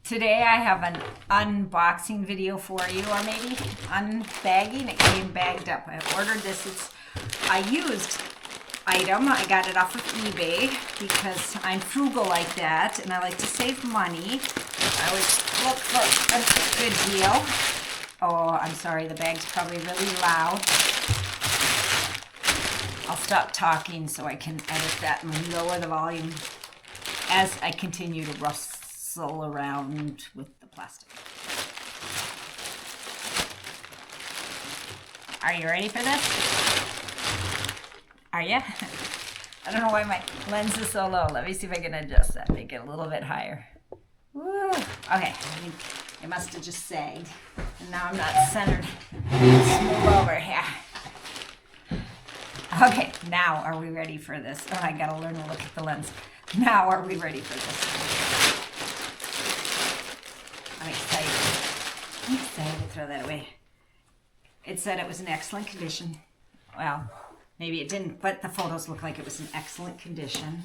Today I have an unboxing video for you, or maybe unbagging. It came bagged up. I ordered this. It's a used item. I got it off of eBay because I'm frugal like that and I like to save money. I always look for a good deal. Oh, I'm sorry, the bag's probably really loud. I'll stop talking so I can edit that and lower the volume as I continue to rustle around with the plastic. Are you ready for this? Are you? I don't know why my lens is so low. Let me see if I can adjust that, make it a little bit higher. Woo. Okay, I think it must have just sagged. And now I'm not centered. Let's move over here. Okay, now are we ready for this? Oh, I gotta learn to look at the lens. Now are we ready for this? I'm excited to throw that away. It said it was in excellent condition. Well, maybe it didn't, but the photos look like it was in excellent condition.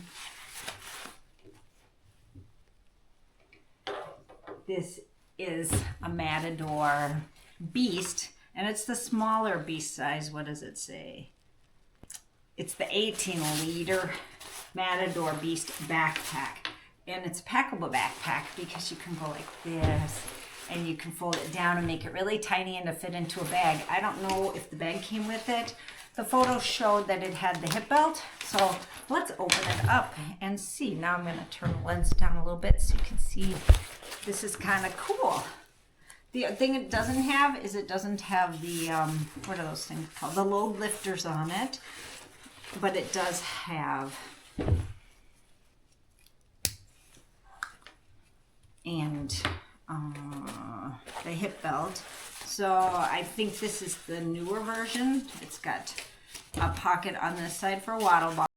This is a Matador Beast, and it's the smaller Beast size. What does it say? It's the 18-liter Matador Beast backpack. And it's a packable backpack because you can go like this and you can fold it down and make it really tiny and to fit into a bag. I don't know if the bag came with it. The photos showed that it had the hip belt. So let's open it up and see. Now I'm going to turn the lens down a little bit so you can see. This is kind of cool. The thing it doesn't have is it doesn't have the, what are those things called? The load lifters on it. But it does have the hip belt. So I think this is the newer version. It's got a pocket on this side for a waddle ball,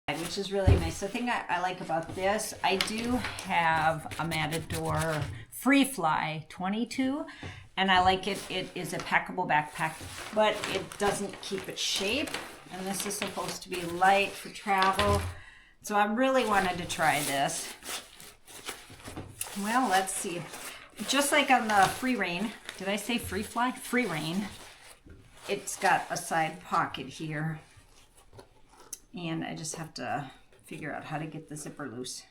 which is really nice. The thing I like about this, I do have a Matador Free Fly 22. And I like it. It is a packable backpack, but it doesn't keep its shape. And this is supposed to be light for travel. So I really wanted to try this. Well, let's see. Just like on the Free Rein, did I say Free Fly? Free Rein. It's got a side pocket here. And I just have to figure out how to get the zipper loose.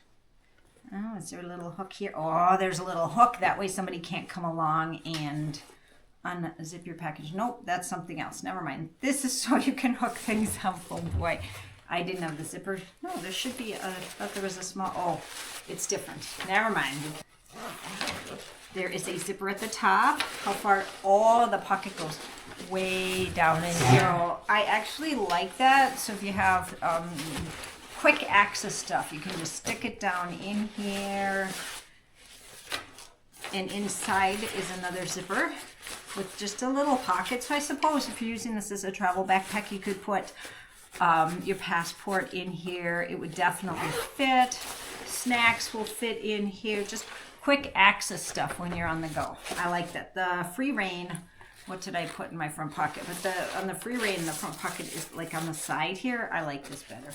Oh, is there a little hook here? Oh, there's a little hook. That way somebody can't come along and unzip your package. Nope, that's something else. Never mind. This is so you can hook things up. Oh boy, I didn't have the zipper. No, there should be I thought there was a small, oh, it's different. Never mind. There is a zipper at the top. How far? Oh, the pocket goes way down in here. Oh, I actually like that. So if you have, quick access stuff, you can just stick it down in here, and inside is another zipper with just a little pocket. So I suppose if you're using this as a travel backpack, you could put your passport in here. It would definitely fit. Snacks will fit in here. Just quick access stuff when you're on the go. I like that. The Free Rein, what did I put in my front pocket? But on the Free Rein, the front pocket is like on the side here. I like this better.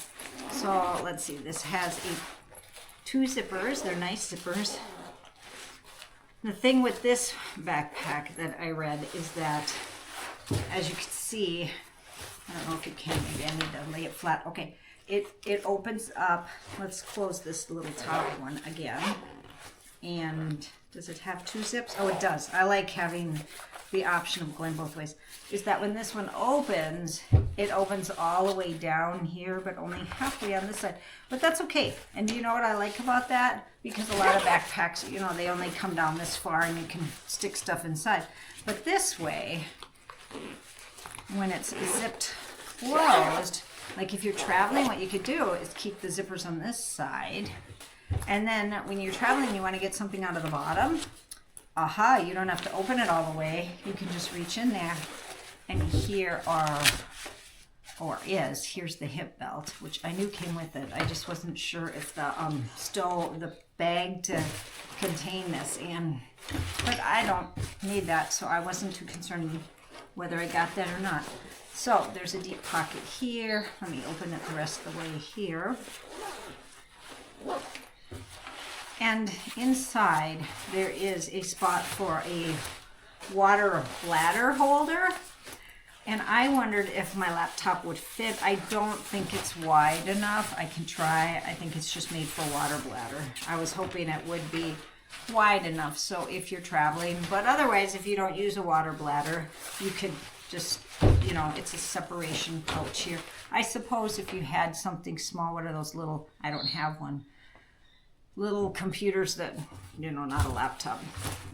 So let's see. This has two zippers. They're nice zippers. The thing with this backpack that I read is that, as you can see, I don't know if you can. Maybe I need to lay it flat. Okay. It opens up. Let's close this little top one again. And does it have two zips? Oh, it does. I like having the option of going both ways. Is that when this one opens, it opens all the way down here, but only halfway on this side. But that's okay. And do you know what I like about that? Because a lot of backpacks, you know, they only come down this far and you can stick stuff inside. But this way, when it's zipped closed, like if you're traveling, what you could do is keep the zippers on this side. And then when you're traveling, you want to get something out of the bottom. Aha, you don't have to open it all the way. You can just reach in there. And here here's the hip belt, which I knew came with it. I just wasn't sure if the bag to contain this. But I don't need that, so I wasn't too concerned whether I got that or not. So there's a deep pocket here. Let me open it the rest of the way here. And inside there is a spot for a water bladder holder. And I wondered if my laptop would fit. I don't think it's wide enough. I can try. I think it's just made for water bladder. I was hoping it would be wide enough so if you're traveling, but otherwise if you don't use a water bladder, you could just, you know, it's a separation pouch here. I suppose if you had something small, what are those little, I don't have one, little computers that, you know, not a laptop,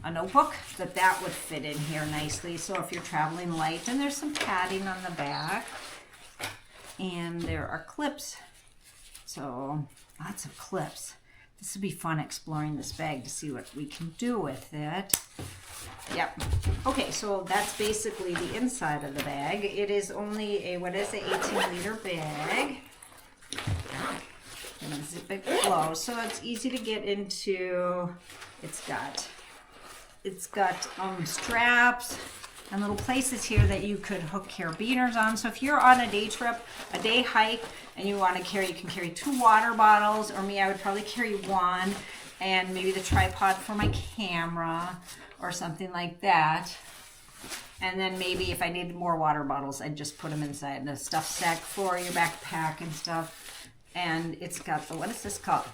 a notebook, that would fit in here nicely. So if you're traveling light, and there's some padding on the back, and there are clips, so lots of clips. This would be fun exploring this bag to see what we can do with it. Yep. Okay, so that's basically the inside of the bag. It is only a, what is it, 18-liter bag. And a zip it closed, so it's easy to get into. It's got straps and little places here that you could hook carabiners on. So if you're on a day trip, a day hike, and you want to carry, you can carry 2 water bottles, or me, I would probably carry 1, and maybe the tripod for my camera or something like that. And then maybe if I needed more water bottles, I'd just put them inside the stuff sack for your backpack and stuff. And it's got the, what is this called?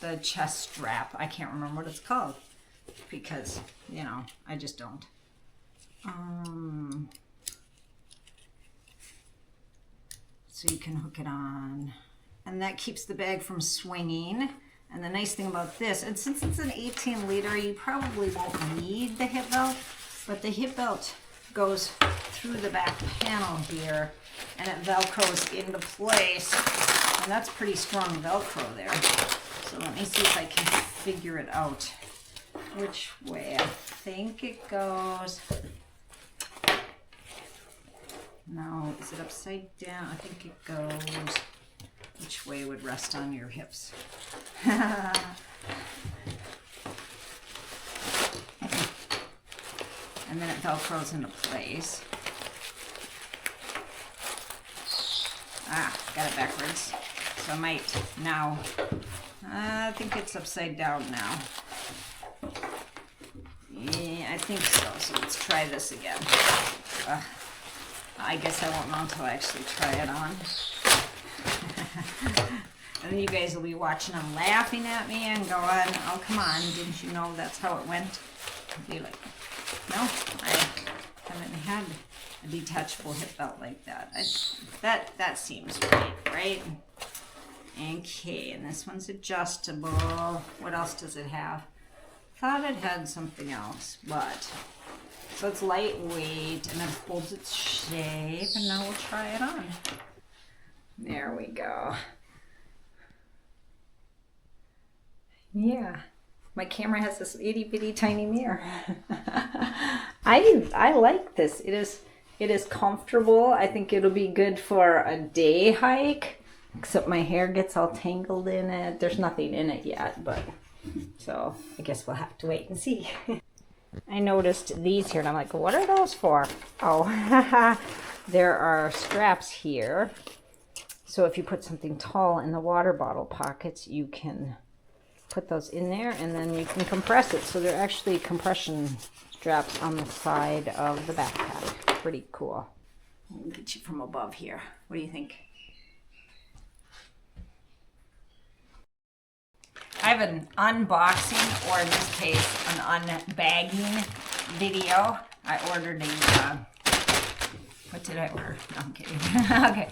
The chest strap. I can't remember what it's called because, you know, I just don't. So you can hook it on. And that keeps the bag from swinging. And the nice thing about this, and since it's an 18-liter, you probably won't need the hip belt, but the hip belt goes through the back panel here and it Velcros into place. And that's pretty strong Velcro there. So let me see if I can figure it out. Which way? I think it goes. No, is it upside down? I think it goes. Which way would rest on your hips? And then it Velcros into place. Ah, got it backwards. So I might now, I think it's upside down now. Yeah, I think so. So let's try this again. I guess I won't know until I actually try it on. And then you guys will be watching them laughing at me and going, oh, come on, didn't you know that's how it went? I'll be like, no, I haven't had a detachable hip belt like that. That seems right? Okay, and this one's adjustable. What else does it have? Thought it had something else, but so it's lightweight and it holds its shape, and now we'll try it on. There we go. Yeah, my camera has this itty bitty tiny mirror. I like this. It is comfortable. I think it'll be good for a day hike, except my hair gets all tangled in it. There's nothing in it yet, but so I guess we'll have to wait and see. I noticed these here and I'm like, what are those for? Oh, there are straps here. So if you put something tall in the water bottle pockets, you can put those in there and then you can compress it. So they're actually compression straps on the side of the backpack. Pretty cool. I'll get you from above here. What do you think? I have an unboxing, or in this case, an unbagging video. I ordered a, what did I order? No, I'm kidding. Okay.